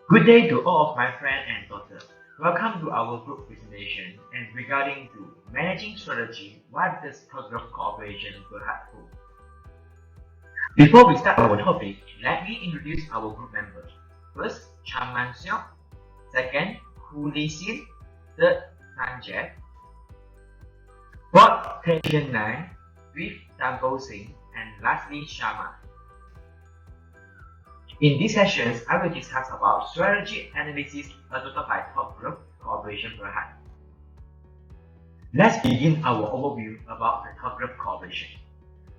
Good day to all of my friend and daughter. Welcome to our group presentation and regarding to managing strategy, what does Glove Cooperation Berhad do? Before we start our topic, let me introduce our group members. First, Chaman Seok. Second, Hu Li Xin. Third, Tan Jet. Fourth, Tae 9. Fifth, Tango Singh. And lastly, Sharma. In these sessions, I will discuss about strategy analysis adopted by Top Glove Cooperation Berhad. Let's begin our overview about the Top Glove Cooperation.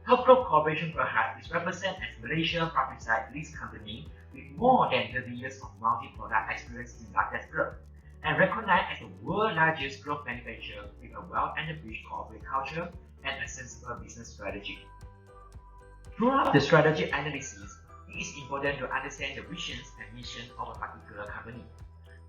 Top Glove Cooperation Berhad is represented as Malaysia's publicized lease company with more than 30 years of multi-product experience in largest glove, and recognized as the world's largest glove manufacturer with a well-established corporate culture and a sensible business strategy. Throughout the strategy analysis, it is important to understand the visions and mission of a particular company.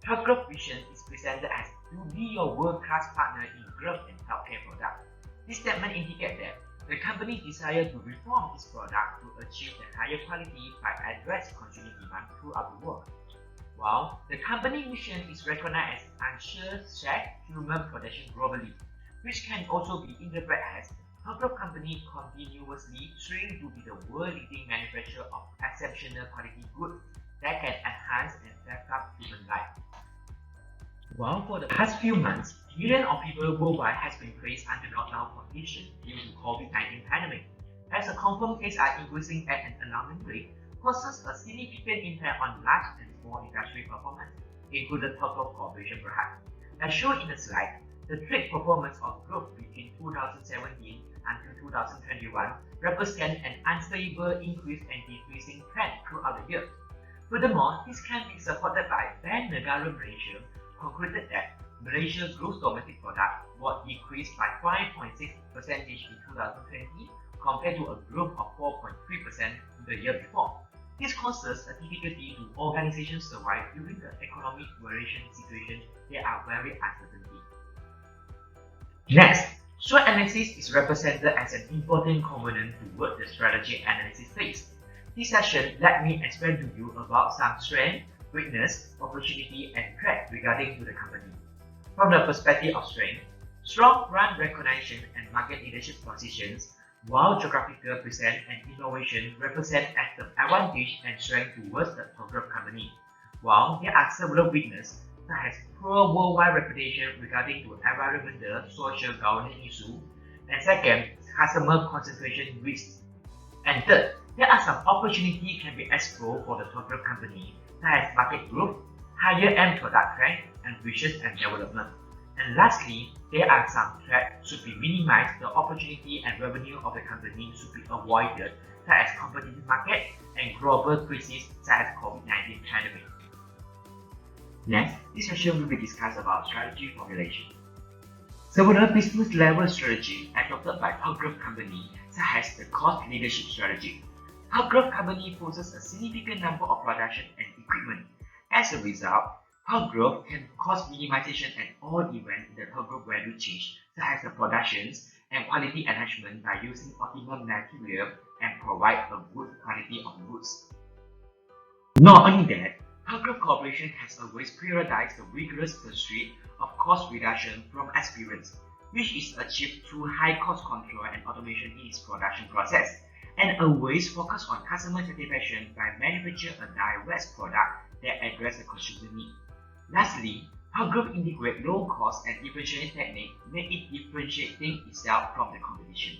Top Glove vision is presented as to be your world-class partner in glove and healthcare products. This statement indicates that the company desires to reform its product to achieve the higher quality by addressing consumer demand throughout the world. While the company mission is recognized as shared human protection globally, which can also be interpreted as Top Glove company continuously strive to be the world-leading manufacturer of exceptional quality goods that can enhance and safeguard human life. While for the past few months, millions of people worldwide has been placed under lockdown conditions due to COVID-19 pandemic, as the confirmed cases are increasing at an alarming rate, causes a significant impact on large and small industry performance, including Top Glove Cooperation Berhad. As shown in the slide, the trade performance of growth between 2017 until 2021 represent an unstable increase and decreasing trend throughout the year. Furthermore, this can be supported by Bank Negara Malaysia concluded that Malaysia's gross domestic product was decreased by 5.6% in 2020 compared to a growth of 4.3% the year before. This causes a difficulty to organizations survive during the economic variation situation that are very uncertain. Next, SWOT analysis is represented as an important component toward the strategy analysis phase. This session, let me explain to you about some strength, weakness, opportunity, and threat regarding to the company. From the perspective of strength, strong brand recognition and market leadership positions, while geographical presence and innovation represent as the advantage and strength towards the Top Glove company. While there are several weaknesses, such as poor worldwide reputation regarding to environmental, social governance issues, and second, customer concentration risks. And third, there are some opportunities can be explored for the Top Glove company, such as market growth, higher end product trend, and research and development. And lastly, there are some threats should be minimized. The opportunity and revenue of the company should be avoided, such as competitive market and global crises such as COVID-19 pandemic. Next, this session will be discussed about strategy formulation. Several business level strategies adopted by Top Glove company, such as the cost leadership strategy. Top Glove company possesses a significant number of production and equipment. As a result, Top Glove can cost minimization at all events in the Top Glove value chain, such as the productions and quality enhancement by using optimal material and provide a good quality of goods. Not only that, Top Glove Corporation has always prioritized the rigorous pursuit of cost reduction from experience, which is achieved through high cost control and automation in its production process, and always focus on customer satisfaction by manufacturing a diverse product that address the consumer need. Lastly, Top Glove integrate low cost and differentiating technique, make it differentiating itself from the competition.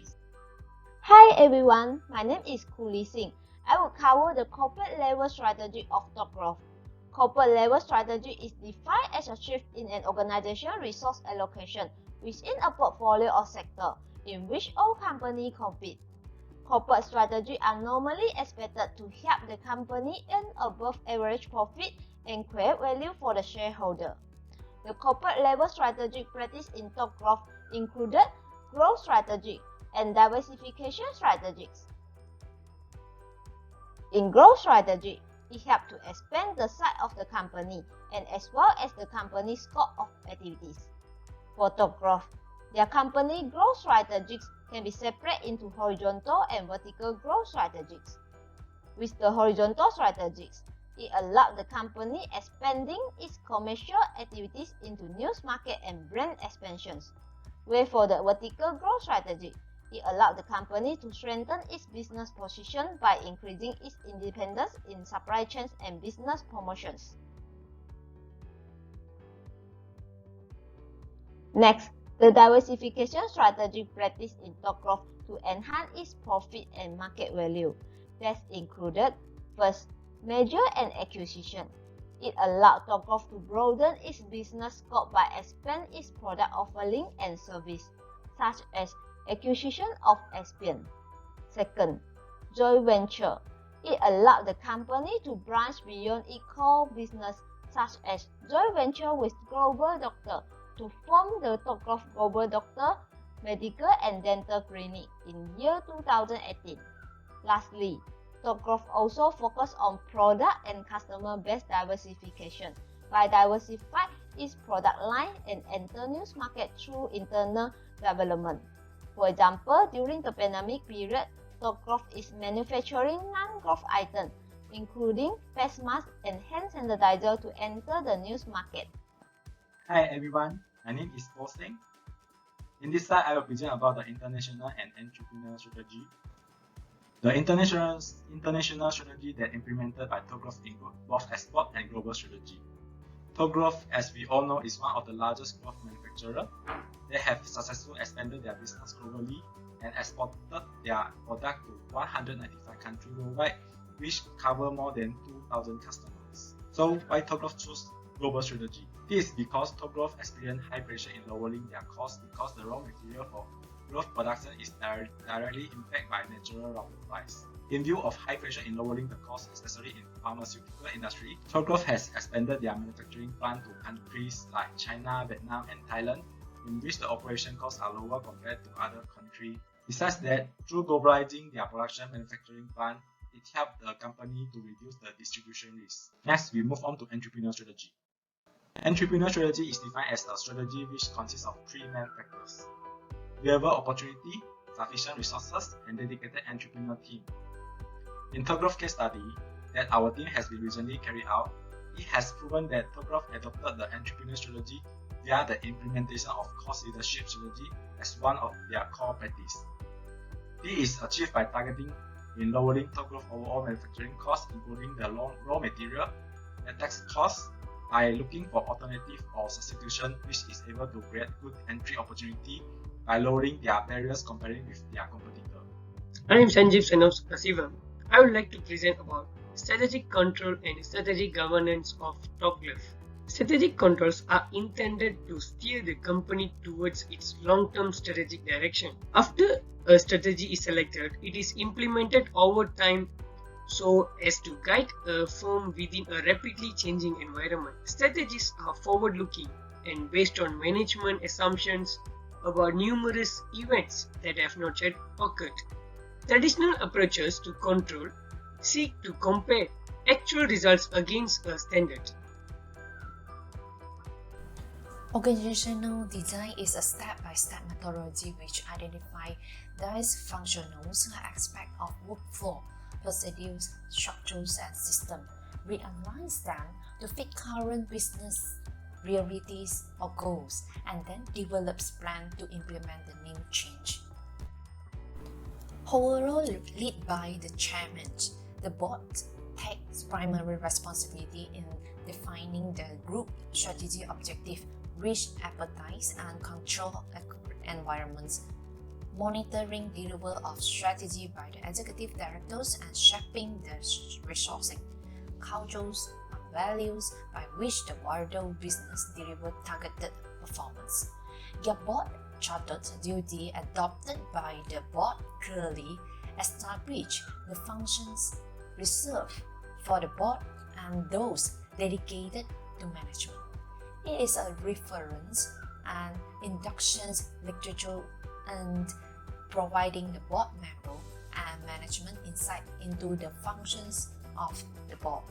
Hi everyone, my name is Hu Li Xin. I will cover the corporate level strategy of Top Glove. Corporate level strategy is defined as a shift in an organization resource allocation within a portfolio or sector in which all companies compete. Corporate strategies are normally expected to help the company earn above average profit and create value for the shareholder. The corporate level strategic practice in Top Glove included growth strategy and diversification strategies. In growth strategy, it helps to expand the size of the company and as well as the company's scope of activities. For Top Glove, their company growth strategies can be separated into horizontal and vertical growth strategies. With the horizontal strategies, It allowed the company expanding its commercial activities into news market and brand expansions. Way for the vertical growth strategy. It allowed the company to strengthen its business position by increasing its independence in supply chains and business promotions. Next, the diversification strategy practiced in Topgraph to enhance its profit and market value. That included, first, merger and acquisition. It allowed Topgraph to broaden its business scope by expanding its product offering and service, such as acquisition of Espion. Second, joint venture. It allowed the company to branch beyond its core business, such as joint venture with Global Doctor to form the Topgraph Global Doctor Medical and Dental Clinic in year 2018. Lastly, Topgraph also focused on product and customer base diversification by diversifying its product line and enter new market through internal development. For example, during the pandemic period, Topgraph is manufacturing non-growth items, including face masks and hand sanitizer to enter the news market. Hi everyone, my name is Paul Seng. In this slide, I will present about the international and entrepreneurial strategy. The international strategy that implemented by Topgraph include both export and global strategy. Topgraph, as we all know, is one of the largest glove manufacturers. They have successfully expanded their business globally and exported their product to 195 countries worldwide, which cover more than 2,000 customers. So why Topgraph chose global strategy? This is because Topgraph experienced high pressure in lowering their costs because the raw material for glove production is directly impacted by natural rubber price. In view of high pressure in lowering the cost, especially in pharmaceutical industry, Topgraph has expanded their manufacturing plant to countries like China, Vietnam, and Thailand, in which the operation costs are lower compared to other countries. Besides that, through globalizing their production manufacturing plant, it helped the company to reduce the distribution risk. Next, we move on to entrepreneurial strategy. Entrepreneurial strategy is defined as a strategy which consists of three main factors: available opportunity, sufficient resources, and dedicated entrepreneurial team. In Topgraph case study that our team has been recently carried out, it has proven that Topgraph adopted the entrepreneurial strategy via the implementation of cost leadership strategy as one of their core practice. This is achieved by targeting in lowering Topgraph overall manufacturing costs, including the raw material and tax costs, by looking for alternative or substitution which is able to create good entry opportunity by lowering their barriers comparing with their competitor. I am Sanjeev Sivam. I would like to present about strategic control and strategic governance of Topgraph. Strategic controls are intended to steer the company towards its long-term strategic direction. After a strategy is selected, it is implemented over time so as to guide a firm within a rapidly changing environment. Strategies are forward-looking and based on management assumptions about numerous events that have not yet occurred. Traditional approaches to control seek to compare actual results against a standard. Organizational design is a step-by-step methodology which identifies diverse functional aspects of workflow, procedures, structures, and systems, realigns them to fit current business priorities or goals, and then develops plans to implement the new change. Overall, led by the chairman, the board takes primary responsibility in defining the group strategy objective, risk appetites, and control environments, monitoring delivery of strategy by the executive directors, and shaping the resourcing, cultures, and values by which the wider business delivers targeted performance. The board chartered duty adopted by the board clearly establish the functions reserved for the board and those dedicated to management. It is a reference and inductions literature and providing the board member and management insight into the functions of the board.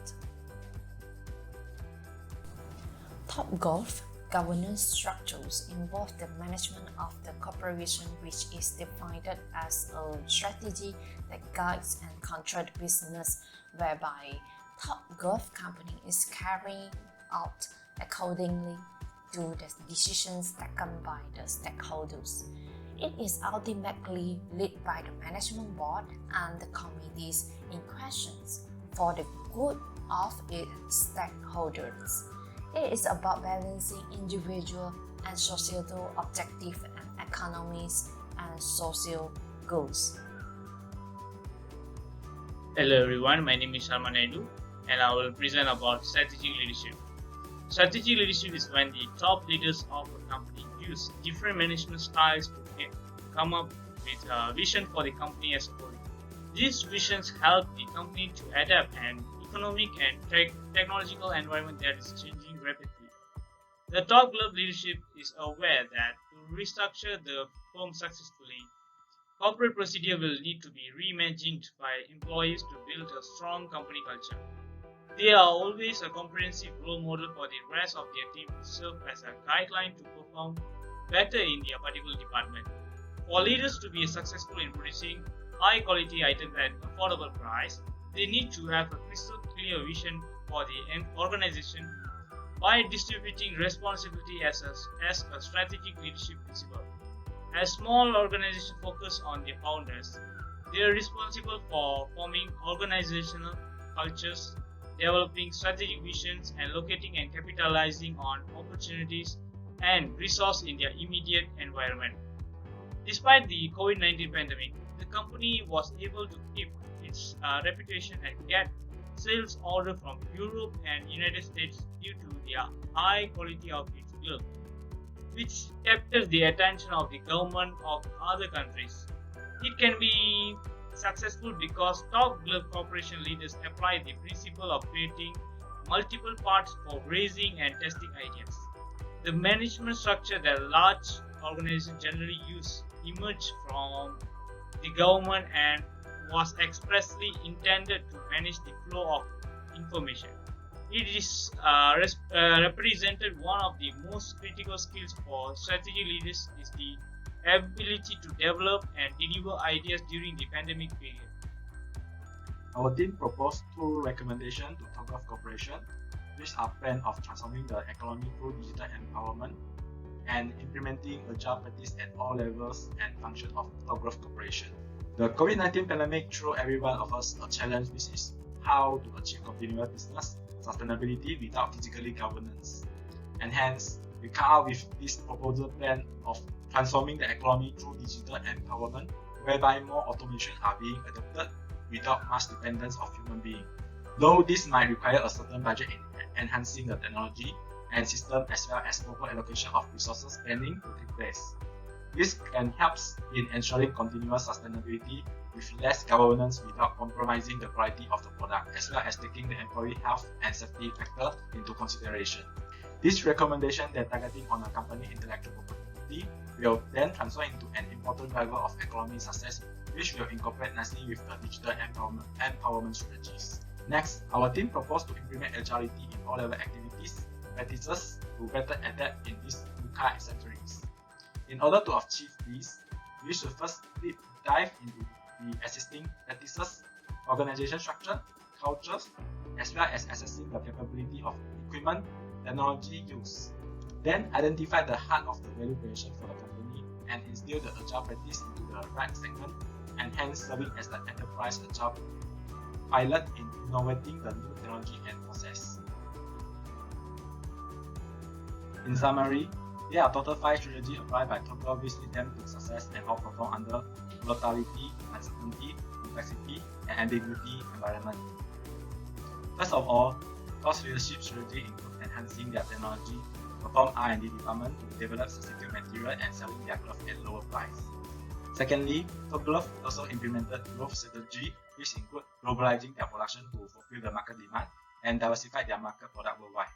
Topgraph governance structures involve the management of the corporation, which is defined as a strategy that guides and controls the business, whereby top glove company is carrying out accordingly to the decisions taken by the stakeholders. It is ultimately led by the management board and the committees in questions for the good of its stakeholders. It is about balancing individual and societal objectives and economies and social goals. Hello everyone, my name is Sharma Naidu and I will present about strategic leadership. Strategic leadership is when the top leaders of a company use different management styles to come up with a vision for the company as a whole. These visions help the company to adapt an economic and technological environment that is changing rapidly. The top glove leadership is aware that to restructure the firm successfully, corporate procedure will need to be reimagined by employees to build a strong company culture. They are always a comprehensive role model for the rest of their team to serve as a guideline to perform better in their particular department. For leaders to be successful in producing high quality items at affordable price, they need to have a crystal clear vision for the organization by distributing responsibility as a strategic leadership principle. As small organizations focus on their founders, they are responsible for forming organizational cultures, developing strategic visions, and locating and capitalizing on opportunities and resources in their immediate environment. Despite the COVID-19 pandemic, the company was able to keep its reputation and get sales orders from Europe and United States due to the high quality of its glove, which captures the attention of the government of other countries. It can be successful because top glove corporation leaders apply the principle of creating multiple parts for raising and testing ideas. The management structure that large organizations generally use emerged from the government and was expressly intended to manage the flow of information. It is represented one of the most critical skills for strategy leaders is the ability to develop and deliver ideas during the pandemic period. Our team proposed two recommendations to Glove Corporation, which are plan of transforming the economy through digital empowerment and implementing agile practice at all levels and functions of Glove Corporation. The COVID-19 pandemic threw every one of us a challenge, which is how to achieve continuous business sustainability without physical governance. And hence, we come up with this proposal plan of transforming the economy through digital empowerment, whereby more automation are being adopted without much dependence of human beings. Though this might require a certain budget in enhancing the technology and system as well as proper allocation of resources planning to take place. This can help in ensuring continuous sustainability with less governance without compromising the quality of the product, as well as taking the employee health and safety factor into consideration. This recommendation that targeting on a company intellectual property will then transfer into an important driver of economic success, which will incorporate nicely with the digital empowerment strategies. Next, our team proposed to implement agility in all level activities, practices to better adapt in these new centuries. In order to achieve this, we should first deep dive into the existing practices, organization structure, cultures, as well as assessing the capability of equipment, technology use. Then identify the heart of the value creation for the company and instill the agile practice into the right segment, and hence serving as the enterprise agile pilot in innovating the new technology and process. In summary, there are total 5 strategies applied by Glove which lead them to success and outperform under volatility, uncertainty, complexity, and ambiguity environment. First of all, Glove's leadership strategy includes enhancing their technology, perform R&D department to develop substitute material and selling their glove at lower price. Secondly, Glove also implemented growth strategy, which include globalizing their production to fulfill the market demand and diversify their market product worldwide.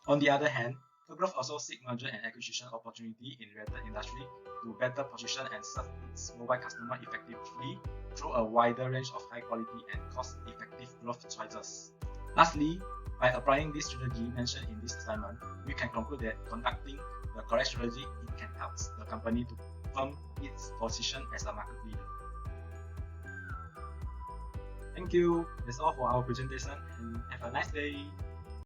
On the other hand, Glove also seek merger and acquisition opportunity in related industry to better position and serve its worldwide customer effectively through a wider range of high quality and cost-effective glove choices. Lastly, by applying this strategy mentioned in this assignment, we can conclude that conducting the correct strategy it can help the company to firm its position as a market leader. Thank you. That's all for our presentation and have a nice day.